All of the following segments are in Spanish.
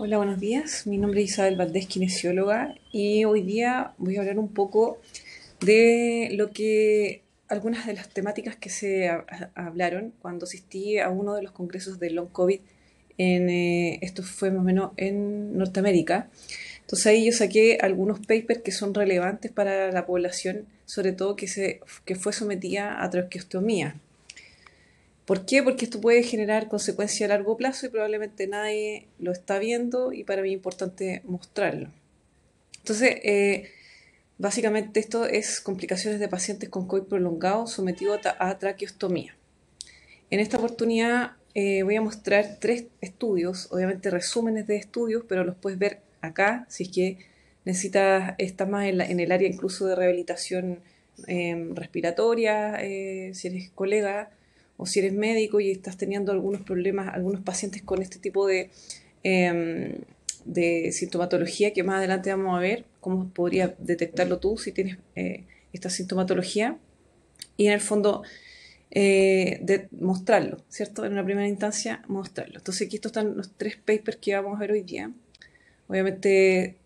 Hola, buenos días. Mi nombre es Isabel Valdés, kinesióloga, y hoy día voy a hablar un poco de algunas de las temáticas que hablaron cuando asistí a uno de los congresos de Long COVID. Esto fue más o menos en Norteamérica. Entonces ahí yo saqué algunos papers que son relevantes para la población, sobre todo que fue sometida a traqueostomía. ¿Por qué? Porque esto puede generar consecuencias a largo plazo y probablemente nadie lo está viendo y para mí es importante mostrarlo. Entonces, básicamente esto es complicaciones de pacientes con COVID prolongado sometidos a traqueostomía. En esta oportunidad voy a mostrar tres estudios, obviamente resúmenes de estudios, pero los puedes ver acá si es que necesitas, estás más en el área incluso de rehabilitación respiratoria, si eres colega o si eres médico y estás teniendo algunos problemas, algunos pacientes con este tipo de sintomatología que más adelante vamos a ver cómo podrías detectarlo tú si tienes esta sintomatología. Y en el fondo de mostrarlo, ¿cierto? En una primera instancia, mostrarlo. Entonces aquí estos están los tres papers que vamos a ver hoy día. Obviamente,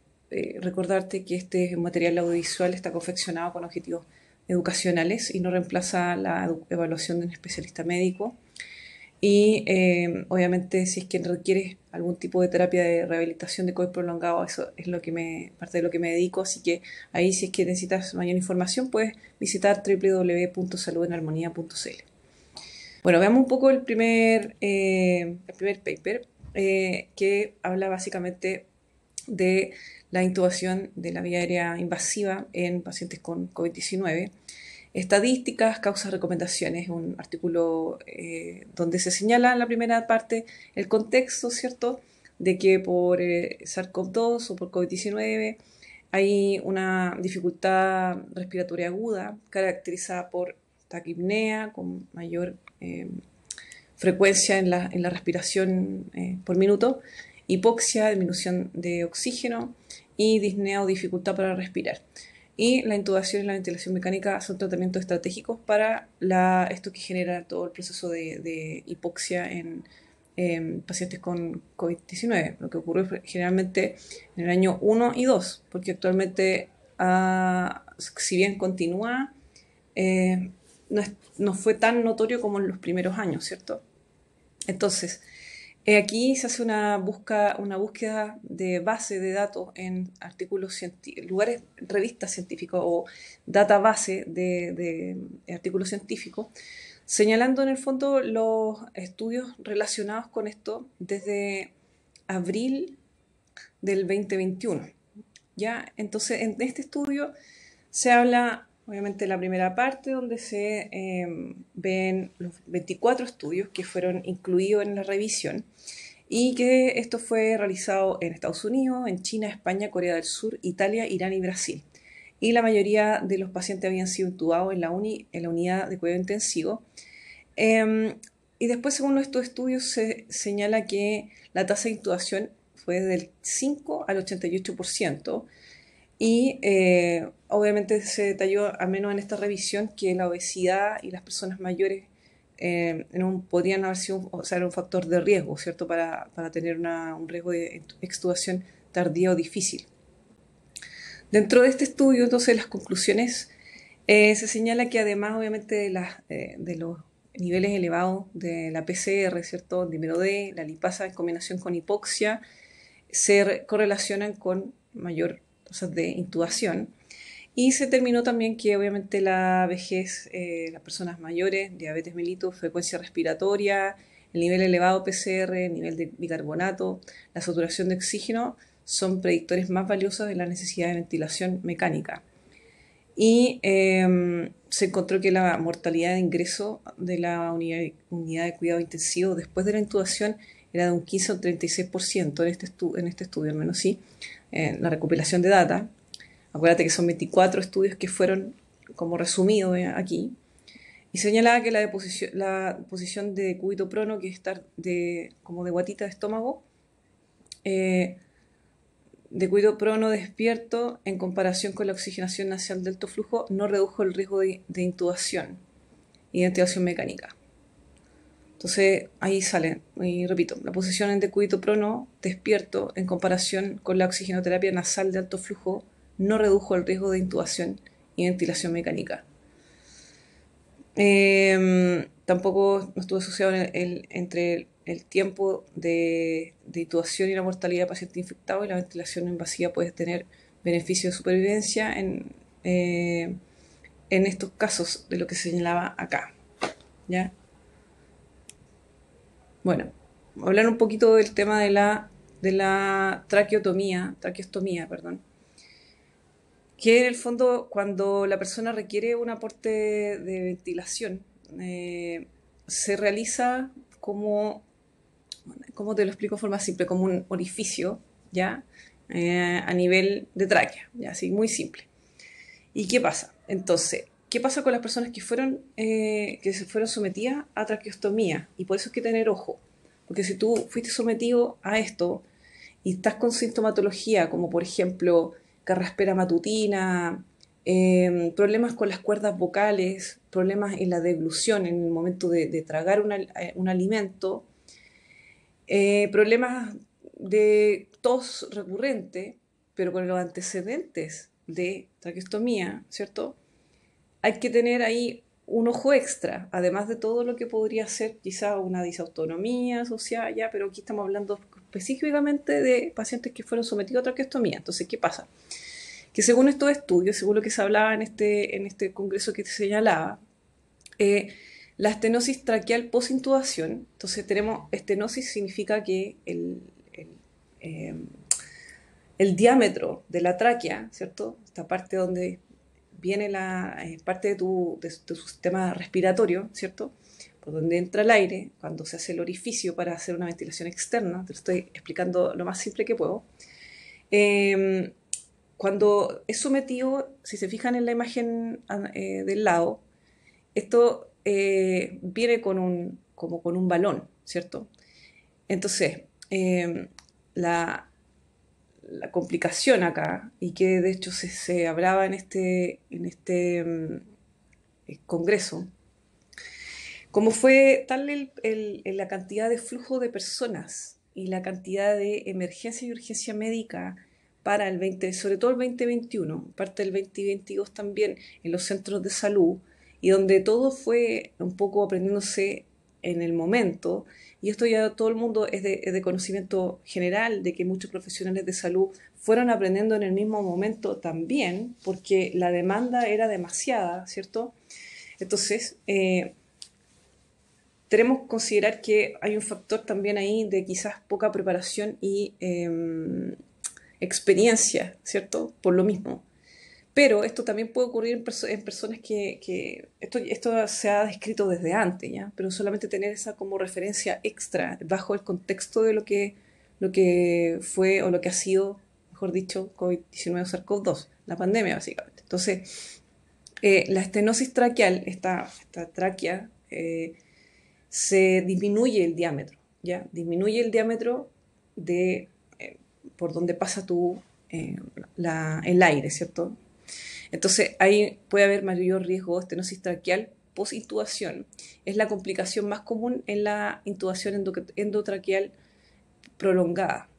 recordarte que este material audiovisual está confeccionado con objetivos educacionales y no reemplaza la evaluación de un especialista médico. Y obviamente si es que requiere algún tipo de terapia de rehabilitación de COVID prolongado, eso es parte de lo que me dedico, así que ahí si es que necesitas mayor información puedes visitar www.saludenarmonía.cl. Bueno, veamos un poco el primer paper que habla básicamente de la intubación de la vía aérea invasiva en pacientes con COVID-19. Estadísticas, causas, recomendaciones, un artículo donde se señala en la primera parte el contexto, ¿cierto?, de que por SARS-CoV-2 o por COVID-19 hay una dificultad respiratoria aguda caracterizada por taquipnea con mayor frecuencia en la respiración por minuto, hipoxia, disminución de oxígeno y disnea o dificultad para respirar. Y la intubación y la ventilación mecánica son tratamientos estratégicos para esto que genera todo el proceso de hipoxia en pacientes con COVID-19, lo que ocurrió generalmente en el año 1 y 2, porque actualmente, si bien continúa, eh, no fue tan notorio como en los primeros años, ¿cierto? Entonces, aquí se hace una búsqueda de base de datos en artículos lugares, revistas científicas o database de artículos científicos, señalando en el fondo los estudios relacionados con esto desde abril del 2021. ¿Ya? Entonces, en este estudio se habla, obviamente, de la primera parte donde se ven los 24 estudios que fueron incluidos en la revisión y que esto fue realizado en Estados Unidos, en China, España, Corea del Sur, Italia, Irán y Brasil. Y la mayoría de los pacientes habían sido intubados en la unidad de cuidado intensivo. Y después, según estos estudios, se señala que la tasa de intubación fue del 5 al 88%. Y obviamente se detalló, al menos en esta revisión, que la obesidad y las personas mayores podrían haber sido, o sea, era un factor de riesgo, ¿cierto?, para tener un riesgo de extubación tardía o difícil. Dentro de este estudio, entonces, las conclusiones se señala que además, obviamente, de los niveles elevados de la PCR, ¿cierto?, dímero D, la lipasa en combinación con hipoxia, se correlacionan con mayor tasas de intubación. Y se determinó también que obviamente la vejez, las personas mayores, diabetes mellitus, frecuencia respiratoria, el nivel elevado de PCR, el nivel de bicarbonato, la saturación de oxígeno son predictores más valiosos de la necesidad de ventilación mecánica. Y se encontró que la mortalidad de ingreso de la unidad de cuidado intensivo después de la intubación era de un 15 o un 36% en este estudio, al menos sí, en la recopilación de data. Acuérdate que son 24 estudios que fueron como resumidos aquí. Y señalaba que la posición de cúbito prono, que es estar como de guatita de estómago, de cúbito prono despierto en comparación con la oxigenación nasal de alto flujo, no redujo el riesgo de intubación y de ventilación mecánica. Entonces ahí sale, y repito, la posición en decúbito prono, despierto, en comparación con la oxigenoterapia nasal de alto flujo, no redujo el riesgo de intubación y ventilación mecánica. Tampoco no estuvo asociado entre el tiempo de intubación y la mortalidad de paciente infectado, y la ventilación invasiva puede tener beneficio de supervivencia en estos casos de lo que se señalaba acá. ¿Ya? Bueno, hablar un poquito del tema de la traqueostomía, perdón, que en el fondo cuando la persona requiere un aporte de ventilación, se realiza como, ¿cómo te lo explico de forma simple? Como un orificio, ¿ya? A nivel de tráquea, ¿ya? Así, muy simple. ¿Y qué pasa? Entonces, ¿qué pasa con las personas que se fueron sometidas a traqueostomía? Y por eso hay que tener ojo, porque si tú fuiste sometido a esto y estás con sintomatología como por ejemplo carraspera matutina, problemas con las cuerdas vocales, problemas en la deglución en el momento de tragar un alimento, problemas de tos recurrente, pero con los antecedentes de traqueostomía, ¿cierto? Hay que tener ahí un ojo extra, además de todo lo que podría ser quizá una disautonomía asociada ya, pero aquí estamos hablando específicamente de pacientes que fueron sometidos a traqueostomía. Entonces, ¿qué pasa? Que según estos estudios, según lo que se hablaba en este congreso que te señalaba, la estenosis traqueal posintubación, entonces tenemos estenosis significa que eh, el diámetro de la tráquea, ¿cierto? Esta parte donde viene la parte de tu sistema respiratorio, ¿cierto? Por donde entra el aire, cuando se hace el orificio para hacer una ventilación externa, te lo estoy explicando lo más simple que puedo. Eh, Cuando es sometido, si se fijan en la imagen del lado, esto viene como con un balón, ¿cierto? Entonces, la complicación acá, y que de hecho se hablaba en este congreso, como fue tal la cantidad de flujo de personas y la cantidad de emergencia y urgencia médica para el 20, sobre todo el 2021, parte del 2022 también, en los centros de salud, y donde todo fue un poco aprendiéndose en el momento, y esto ya todo el mundo es de conocimiento general, de que muchos profesionales de salud fueron aprendiendo en el mismo momento también, porque la demanda era demasiada, ¿cierto? Entonces, tenemos que considerar que hay un factor también ahí de quizás poca preparación y experiencia, ¿cierto? Por lo mismo. Pero esto también puede ocurrir en personas esto se ha descrito desde antes, ¿ya? Pero solamente tener esa como referencia extra bajo el contexto de lo que fue o lo que ha sido, mejor dicho, COVID-19 o SARS-CoV-2, la pandemia básicamente. Entonces, la estenosis traqueal, esta tráquea, se disminuye el diámetro, ¿ya? Disminuye el diámetro de por donde pasa el aire, ¿cierto? Entonces ahí puede haber mayor riesgo de estenosis traqueal post-intubación. Es la complicación más común en la intubación endotraqueal prolongada.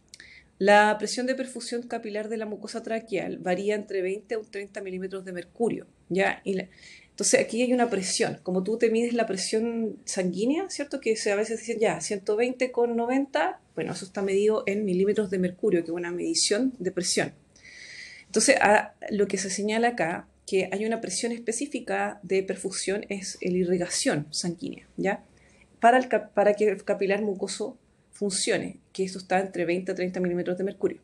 La presión de perfusión capilar de la mucosa traqueal varía entre 20 a 30 milímetros de mercurio, ¿ya? Entonces aquí hay una presión, como tú te mides la presión sanguínea, ¿cierto? Que a veces dicen ya 120/90, bueno, eso está medido en milímetros de mercurio, que es una medición de presión. Entonces, lo que se señala acá, que hay una presión específica de perfusión, es la irrigación sanguínea, ¿ya? Para que el capilar mucoso funcione, que esto está entre 20 a 30 milímetros de mercurio.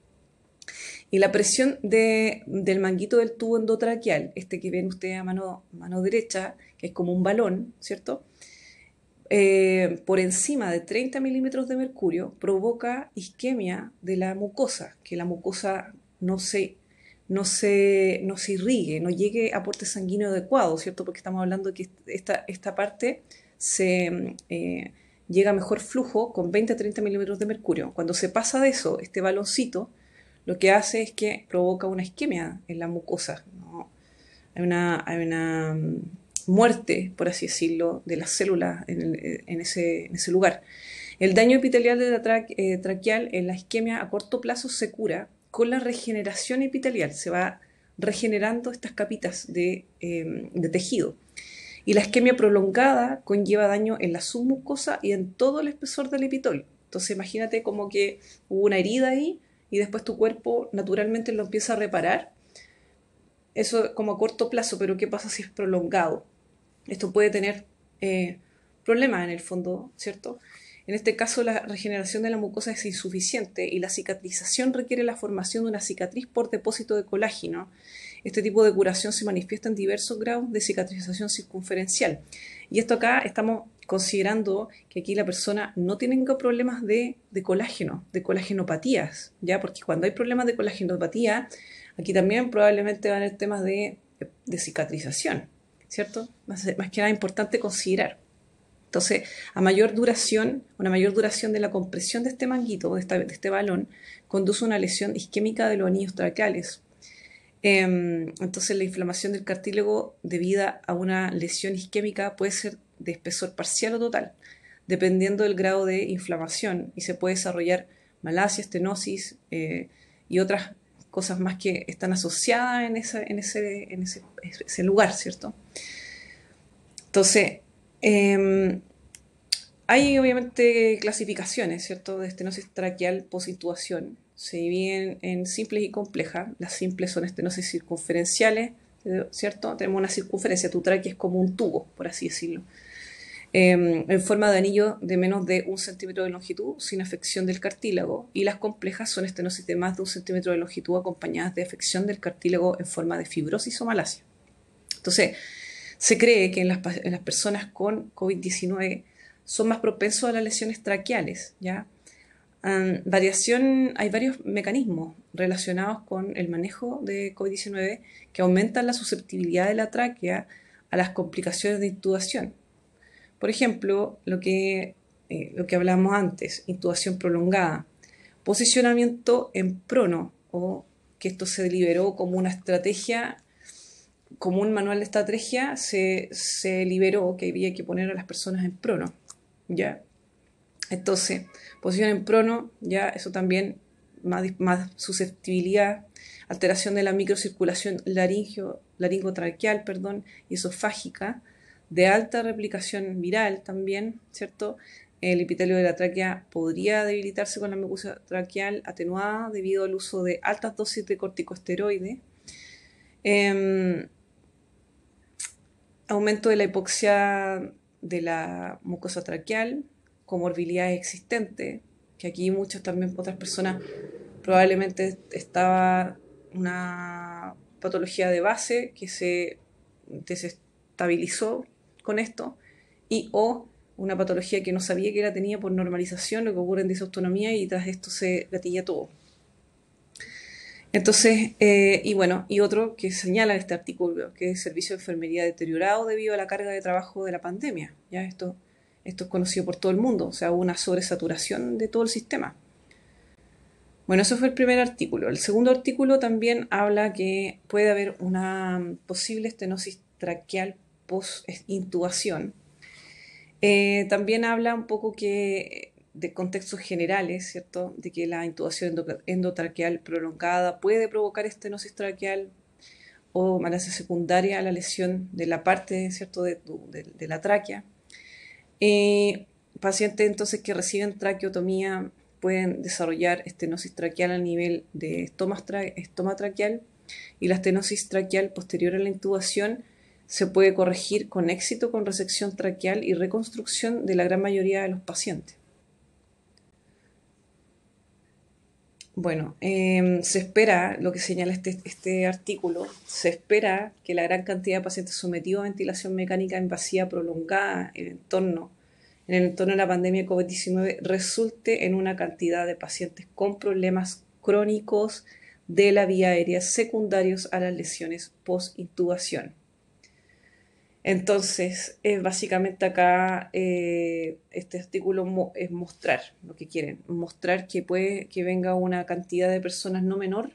Y la presión del manguito del tubo endotraqueal, este que ven ustedes a mano derecha, que es como un balón, ¿cierto? Por encima de 30 milímetros de mercurio provoca isquemia de la mucosa, que la mucosa no se irrigue, no llegue a aporte sanguíneo adecuado, ¿cierto? Porque estamos hablando de que esta parte llega a mejor flujo con 20 a 30 milímetros de mercurio. Cuando se pasa de eso, este baloncito, lo que hace es que provoca una isquemia en la mucosa, ¿no? Hay una muerte, por así decirlo, de las células en ese lugar. El daño epitelial de la traqueal en la isquemia a corto plazo se cura con la regeneración epitelial. Se va regenerando estas capitas de tejido. Y la isquemia prolongada conlleva daño en la submucosa y en todo el espesor del epitelio. Entonces imagínate como que hubo una herida ahí y después tu cuerpo naturalmente lo empieza a reparar. Eso como a corto plazo, pero ¿qué pasa si es prolongado? Esto puede tener problemas en el fondo, ¿cierto? En este caso, la regeneración de la mucosa es insuficiente y la cicatrización requiere la formación de una cicatriz por depósito de colágeno. Este tipo de curación se manifiesta en diversos grados de cicatrización circunferencial. Y esto acá estamos considerando que aquí la persona no tiene problemas de colágeno, de colagenopatías, ¿ya? Porque cuando hay problemas de colagenopatía, aquí también probablemente van a haber temas de cicatrización, ¿cierto? Más que nada importante considerar. Entonces, una mayor duración de la compresión de este manguito, de este balón, conduce a una lesión isquémica de los anillos traqueales. Entonces, la inflamación del cartílago debida a una lesión isquémica puede ser de espesor parcial o total, dependiendo del grado de inflamación, y se puede desarrollar malasia, estenosis y otras cosas más que están asociadas en ese lugar, ¿cierto? Entonces, hay obviamente clasificaciones, ¿cierto?, de estenosis traqueal posintubación. Se dividen en simples y complejas. Las simples son estenosis circunferenciales, ¿cierto? Tenemos una circunferencia, tu tráquea es como un tubo, por así decirlo, en forma de anillo de menos de 1 centímetro de longitud, sin afección del cartílago. Y las complejas son estenosis de más de 1 centímetro de longitud acompañadas de afección del cartílago en forma de fibrosis o malasia. Entonces, se cree que en las personas con COVID-19 son más propensos a las lesiones traqueales, ¿ya? Hay varios mecanismos relacionados con el manejo de COVID-19 que aumentan la susceptibilidad de la tráquea a las complicaciones de intubación. Por ejemplo, lo que hablábamos antes, intubación prolongada, posicionamiento en prono, o que esto se deliberó como una estrategia, como un manual de estrategia, se liberó que había que poner a las personas en prono, ¿ya? Entonces, posición en prono, ya eso también, más susceptibilidad, alteración de la microcirculación laringotraqueal, y esofágica, de alta replicación viral también, ¿cierto? El epitelio de la tráquea podría debilitarse con la mucosa traqueal atenuada debido al uso de altas dosis de corticosteroides. Aumento de la hipoxia de la mucosa traqueal, comorbilidades existentes, que aquí muchas también otras personas probablemente estaba una patología de base que se desestabilizó con esto, y o una patología que no sabía que la tenía por normalización, lo que ocurre en disautonomía, y tras esto se gatilla todo. Entonces, y otro que señala en este artículo, que es el servicio de enfermería deteriorado debido a la carga de trabajo de la pandemia. Ya esto es conocido por todo el mundo, o sea, hubo una sobresaturación de todo el sistema. Bueno, eso fue el primer artículo. El segundo artículo también habla que puede haber una posible estenosis traqueal post-intubación. También habla un poco de contextos generales, ¿cierto?, de que la intubación endotraqueal prolongada puede provocar estenosis traqueal o malasia secundaria a la lesión de la parte, ¿cierto?, de la tráquea. Pacientes entonces que reciben traqueotomía pueden desarrollar estenosis traqueal a nivel de estoma traqueal, y la estenosis traqueal posterior a la intubación se puede corregir con éxito con resección traqueal y reconstrucción de la gran mayoría de los pacientes. Bueno, se espera, lo que señala este artículo, se espera que la gran cantidad de pacientes sometidos a ventilación mecánica invasiva prolongada en el entorno de la pandemia de COVID-19 resulte en una cantidad de pacientes con problemas crónicos de la vía aérea secundarios a las lesiones post-intubación. Entonces, básicamente acá este artículo es mostrar lo que quieren, mostrar que puede que venga una cantidad de personas no menor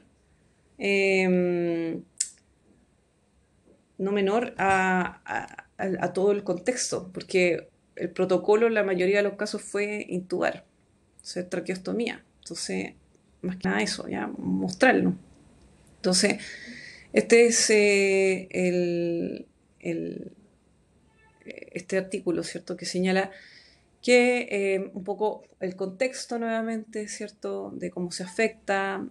a a todo el contexto, porque el protocolo en la mayoría de los casos fue intubar, hacer traqueostomía. Entonces, más que nada eso, ya mostrarlo. Entonces, este es el- este artículo, ¿cierto? Que señala que un poco el contexto nuevamente, ¿cierto? De cómo se afecta,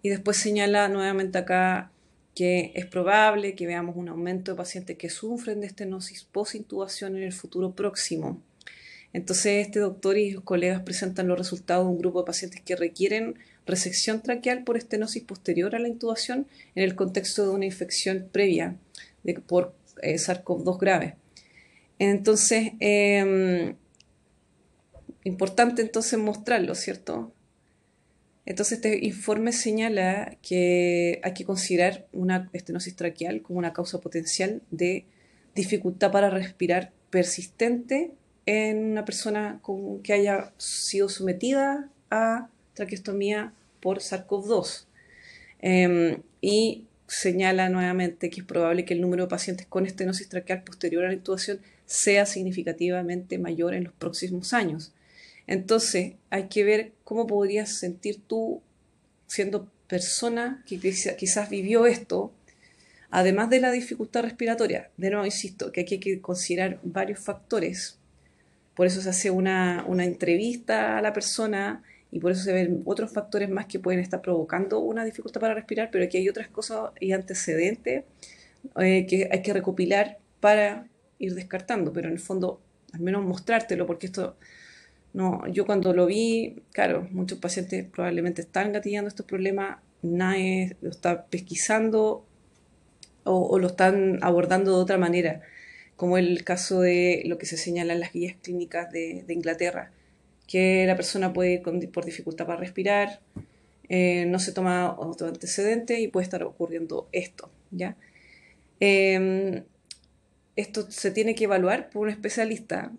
y después señala nuevamente acá que es probable que veamos un aumento de pacientes que sufren de estenosis post-intubación en el futuro próximo. Entonces, este doctor y sus colegas presentan los resultados de un grupo de pacientes que requieren resección traqueal por estenosis posterior a la intubación en el contexto de una infección previa por SARS-CoV-2 grave. Entonces, importante entonces mostrarlo, ¿cierto? Entonces, este informe señala que hay que considerar una estenosis traqueal como una causa potencial de dificultad para respirar persistente en una persona que haya sido sometida a traqueostomía por SARS-CoV-2. Y señala nuevamente que es probable que el número de pacientes con estenosis traqueal posterior a la intubación sea significativamente mayor en los próximos años. Entonces, hay que ver cómo podrías sentir tú siendo persona que quizás vivió esto, además de la dificultad respiratoria. De nuevo, insisto, que hay que considerar varios factores. Por eso se hace una entrevista a la persona y por eso se ven otros factores más que pueden estar provocando una dificultad para respirar, pero aquí hay otras cosas y antecedentes que hay que recopilar para ir descartando, pero en el fondo, al menos mostrártelo, porque esto no, yo cuando lo vi, claro, muchos pacientes probablemente están gatillando estos problemas, nadie lo está pesquisando o lo están abordando de otra manera, como el caso de lo que se señala en las guías clínicas de Inglaterra, que la persona puede ir por dificultad para respirar, no se toma otro antecedente y puede estar ocurriendo esto, ¿ya? Eh, Esto se tiene que evaluar por un especialista,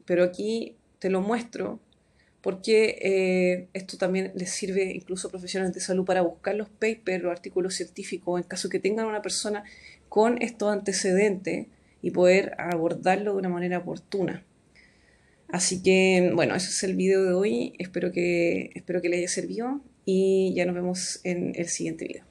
pero aquí te lo muestro porque esto también les sirve incluso a profesionales de salud para buscar los papers, los artículos científicos, en caso que tengan una persona con estos antecedentes y poder abordarlo de una manera oportuna. Así que, bueno, ese es el video de hoy. Espero que les haya servido y ya nos vemos en el siguiente video.